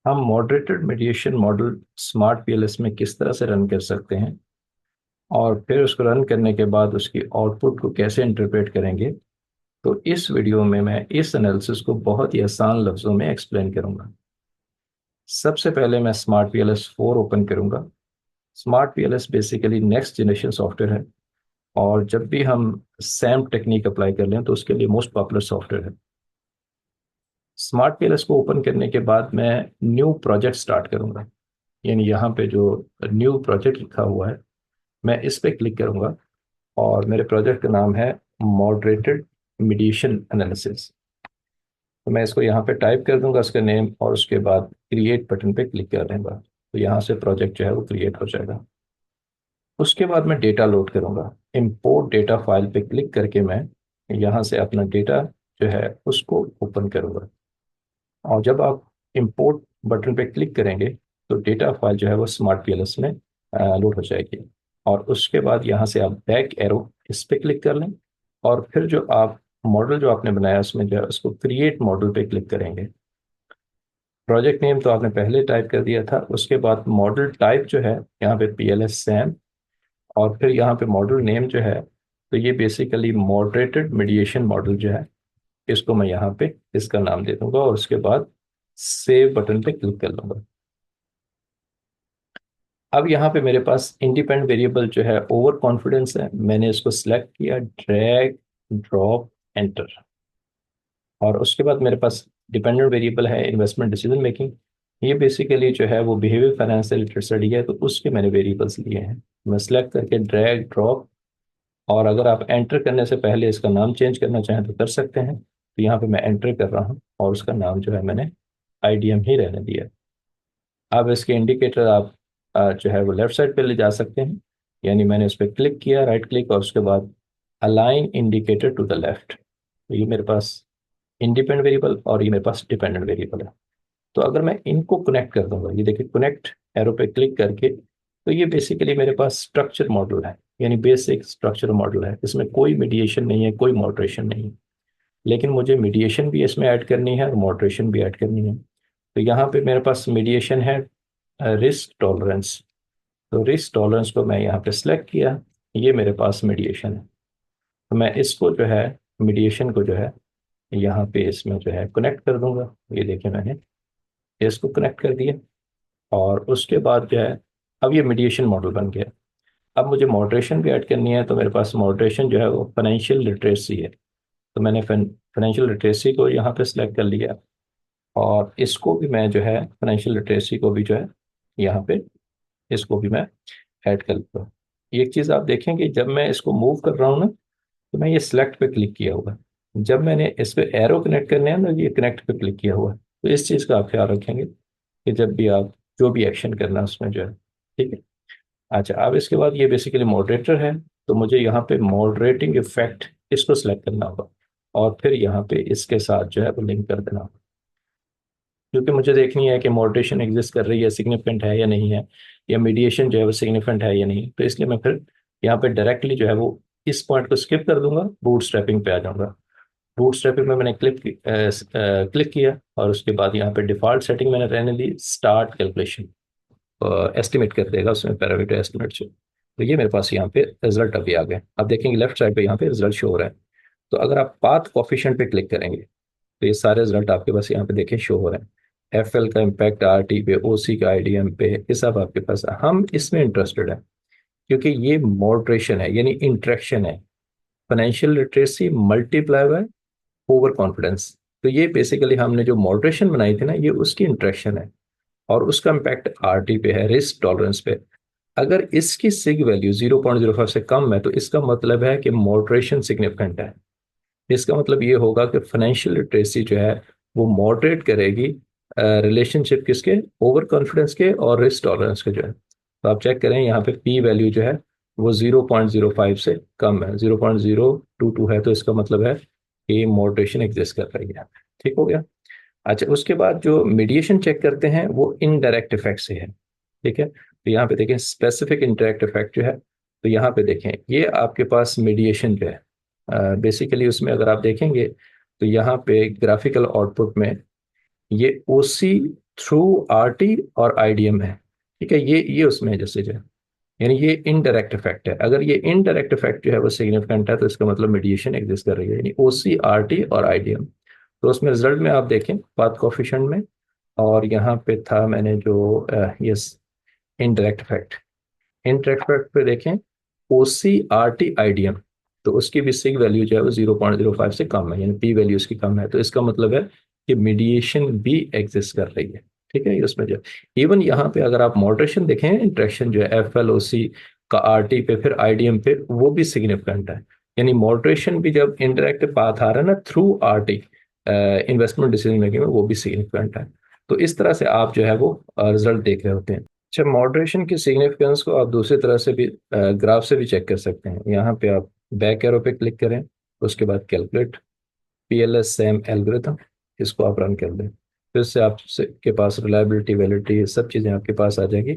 हम moderated mediation model smart PLS में किस तरह से रन कर सकते हैं और फिर उसको रन करने के बाद उसकी आउटपुट को कैसे इंटरप्रेट करेंगे। तो इस वीडियो में मैं इस एनालिसिस को बहुत ही आसान लफ्ज़ों में एक्सप्लेन करूंगा। सबसे पहले मैं स्मार्ट पीएलएस 4 ओपन करूंगा। Smart PLS basically next generation software है और जब भी हम सैम्प टेक्निक अप्लाई कर लें तो उसके लिए मोस्ट पॉपुलर सॉफ्टवेयर है। स्मार्ट पीएलएस को ओपन करने के बाद मैं न्यू प्रोजेक्ट स्टार्ट करूंगा। यानी यहाँ पे जो न्यू प्रोजेक्ट लिखा हुआ है मैं इस पे क्लिक करूंगा और मेरे प्रोजेक्ट का नाम है मॉडरेटेड मीडिएशन एनालिसिस। तो मैं इसको यहाँ पे टाइप कर दूंगा उसका नेम और उसके बाद क्रिएट बटन पे क्लिक कर दूंगा तो यहाँ से प्रोजेक्ट जो है वो क्रिएट हो जाएगा। उसके बाद मैं डेटा लोड करूंगा। इंपोर्ट डेटा फाइल पे क्लिक करके मैं यहाँ से अपना डेटा जो है उसको ओपन करूंगा और जब आप इंपोर्ट बटन पे क्लिक करेंगे तो डेटा फाइल जो है वो स्मार्ट पीएलएस में लोड हो जाएगी। और उसके बाद यहाँ से आप बैक एरो इस पे क्लिक कर लें और फिर जो आप मॉडल जो आपने बनाया उसमें जो है उसको क्रिएट मॉडल पे क्लिक करेंगे। प्रोजेक्ट नेम तो आपने पहले टाइप कर दिया था। उसके बाद मॉडल टाइप जो है यहाँ पे पीएलएस सैम और फिर यहाँ पे मॉडल नेम जो है तो ये बेसिकली मॉडरेटेड मीडिएशन मॉडल जो है इसको मैं यहाँ पे इसका नाम दे दूंगा और उसके बाद सेव बटन पे क्लिक कर लूंगा। अब यहाँ पे मेरे पास इंडिपेंडेंट वेरिएबल जो है ओवर कॉन्फिडेंस है, मैंने इसको सिलेक्ट किया, ड्रैग ड्रॉप एंटर। और उसके बाद मेरे पास डिपेंडेंट वेरिएबल है इन्वेस्टमेंट डिसीजन मेकिंग। ये बेसिकली जो है वो बिहेवियर फाइनेंस से रिलेटेड स्टडी है तो उसके मैंने वेरिएबल्स लिए हैं। मैं सिलेक्ट करके ड्रैग ड्रॉप और अगर आप एंटर करने से पहले इसका नाम चेंज करना चाहें तो कर सकते हैं। तो यहाँ पे मैं एंटर कर रहा हूँ और उसका नाम जो है मैंने आईडीएम ही रहने दिया। अब इसके इंडिकेटर आप जो है वो लेफ्ट साइड पे ले जा सकते हैं। यानी मैंने उस पर क्लिक किया, राइट क्लिक, और उसके बाद align indicator to the left. तो ये मेरे पास इंडिपेंडेंट वेरिएबल और ये मेरे पास डिपेंडेंट वेरिएबल है। तो अगर मैं इनको कनेक्ट कर दूंगा, ये देखिए कनेक्ट एरो पे क्लिक करके, तो ये बेसिकली मेरे पास स्ट्रक्चर मॉडल है। यानी बेसिक स्ट्रक्चर मॉडल है, इसमें कोई मीडिएशन नहीं है, कोई मॉडरेशन नहीं है। लेकिन मुझे मीडिएशन भी इसमें ऐड करनी है और मॉडरेशन भी ऐड करनी है। तो यहाँ पे मेरे पास मीडिएशन है रिस्क टॉलरेंस। तो रिस्क टॉलरेंस को मैं यहाँ पे सिलेक्ट किया, ये मेरे पास मीडिएशन है। तो मैं इसको जो है मीडिएशन को जो है यहाँ पे इसमें जो है कनेक्ट कर दूंगा। ये देखिए मैंने इसको कनेक्ट कर दिया और उसके बाद जो है अब ये मीडिएशन मॉडल बन गया। अब मुझे मॉडरेशन भी ऐड करनी है तो मेरे पास मॉडरेशन जो है वो फाइनेंशियल लिटरेसी है। तो मैंने फाइनेंशियल लिटरेसी को यहाँ पे सिलेक्ट कर लिया और इसको भी मैं जो है फाइनेंशियल लिटरेसी को भी जो है यहाँ पे इसको भी मैं ऐड कर लेता हूँ। एक चीज़ आप देखें कि जब मैं इसको मूव कर रहा हूँ ना तो मैं ये सिलेक्ट पे क्लिक किया हुआ है। जब मैंने इस पे एरो कनेक्ट करने हैं ना, ये कनेक्ट पे क्लिक किया हुआ है। तो इस चीज़ का आप ख्याल रखेंगे कि जब भी आप जो भी एक्शन करना है उसमें जो है, ठीक है। अच्छा, अब इसके बाद ये बेसिकली मॉडरेटर है तो मुझे यहाँ पे मॉडरेटिंग इफेक्ट इसको सिलेक्ट करना होगा और फिर यहाँ पे इसके साथ जो है वो लिंक कर देना होगा। क्योंकि मुझे देखनी है कि मॉडरेशन एग्जिस्ट कर रही है, सिग्निफिकेंट है या नहीं है, या मीडिएशन जो है वो सिग्निफिकेंट है या नहीं। तो इसलिए मैं फिर यहाँ पे डायरेक्टली जो है वो इस पॉइंट को स्किप कर दूंगा, बूट स्ट्रैपिंग पे आ जाऊंगा। बूट स्ट्रैपिंग में मैंने क्लिक किया और उसके बाद यहाँ पे डिफॉल्ट सेटिंग मैंने रहने दी स्टार्ट कैलकुलेशन। एस्टिमेट कर देगा उसमें पैरामीटर एस्टिमेट से। तो ये मेरे पास यहाँ पे रिजल्ट अभी आ गए। अब देखेंगे लेफ्ट साइड पे यहाँ पे रिजल्ट शो हो रहा है। तो अगर आप पाथ कोफिशिएंट पे क्लिक करेंगे तो ये सारे रिजल्ट आपके पास यहाँ पे देखें शो हो रहे हैं। एफएल का इम्पैक्ट आरटी पे, ओसी का आईडीएम पे, ये सब आपके पास है। हम इसमें इंटरेस्टेड है क्योंकि ये मॉडरेशन है, यानी इंट्रैक्शन है। Financial literacy multiply by over confidence. तो ये बेसिकली हमने जो मॉडरेशन बनाई थी ना, ये उसकी इंट्रैक्शन है और उसका इम्पैक्ट आरटी पे है, रिस्क टॉलरेंस पे। अगर इसकी सिग वैल्यू 0.05 से कम है तो इसका मतलब है कि मॉडरेशन सिग्निफिकेंट है। इसका मतलब ये होगा कि फाइनेंशियल लिटरेसी जो है वो मॉडरेट करेगी रिलेशनशिप किसके, ओवर कॉन्फिडेंस के और रिस्क टॉलरेंस के जो है। तो आप चेक करें यहाँ पे पी वैल्यू जो है वो 0.05 से कम है, 0.022 है। तो इसका मतलब है कि मॉडरेशन एग्जिस्ट कर रही है। ठीक हो गया। अच्छा, उसके बाद जो मीडिएशन चेक करते हैं वो इनडायरेक्ट इफेक्ट से है। ठीक है, तो यहाँ पे देखें स्पेसिफिक इनडायरेक्ट इफेक्ट जो है। तो यहाँ पे देखें ये आपके पास मीडिएशन जो है बेसिकली उसमें अगर आप देखेंगे तो यहाँ पे ग्राफिकल आउटपुट में ये ओसी थ्रू आरटी और आईडीएम है। ठीक है, ये उसमें है जैसे जो है, यानी ये इनडायरेक्ट इफेक्ट है। अगर ये इनडायरेक्ट इफेक्ट जो है वो सिग्निफिकेंट है तो इसका मतलब मीडिएशन एग्जिस्ट कर रही है, यानी ओसी आरटी और आईडीएम। तो उसमें रिजल्ट में आप देखें पाथ कोफिशिएंट में, और यहाँ पे था मैंने जो yes indirect effect, indirect effect पे देखें ओसी आरटी आईडीएम, तो उसकी भी सिग वैल्यू जो है वो 0.05 से कम है, यानी पी वैल्यू उसकी कम है, तो इसका मतलब है कि मीडिएशन भी एग्जिस्ट कर रही है। ठीक है, ये उसमें जो इवन यहाँ पे अगर आप मॉडरेशन देखें, इंटरेक्शन जो है एफ एल ओ सी का आर टी पे फिर आईडीएम पे, वो भी सिग्निफिकेंट है। यानी मॉडरेशन भी जब इंटरेक्ट पाथ आ रहा है ना through R T investment decision making में, वो भी सिग्निफिकेंट है। तो इस तरह से आप जो है वो रिजल्ट देख रहे होते हैं। अच्छा, मॉडरेशन की सिग्निफिकेंस को आप दूसरी तरह से भी ग्राफ से भी चेक कर सकते हैं। यहाँ पे आप बैक एरो पे क्लिक करें, उसके बाद कैलकुलेट पीएलएस सेम एल्गोरिथम, इसको आप रन कर दें, फिर से आपसे के पास रिलायबिलिटी वैलिडिटी सब चीज़ें आपके पास आ जाएगी,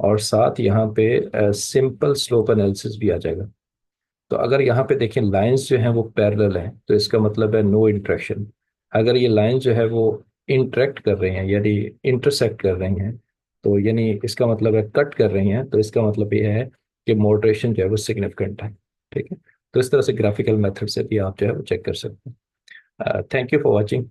और साथ यहाँ पे सिंपल स्लोप एनालिसिस भी आ जाएगा। तो अगर यहाँ पे देखें लाइंस जो हैं वो पैरेलल हैं, तो इसका मतलब है नो इंटरेक्शन। अगर ये लाइन जो है वो इंटरेक्ट कर रही हैं, यानी इंटरसेक्ट कर रही हैं, तो यानी इसका मतलब है कट कर रही हैं, तो इसका मतलब ये है कि मॉडरेशन जो है वो सिग्निफिकेंट है। ठीक है, तो इस तरह से ग्राफिकल मेथड से भी आप जो है वो चेक कर सकते हैं। Thank you for watching.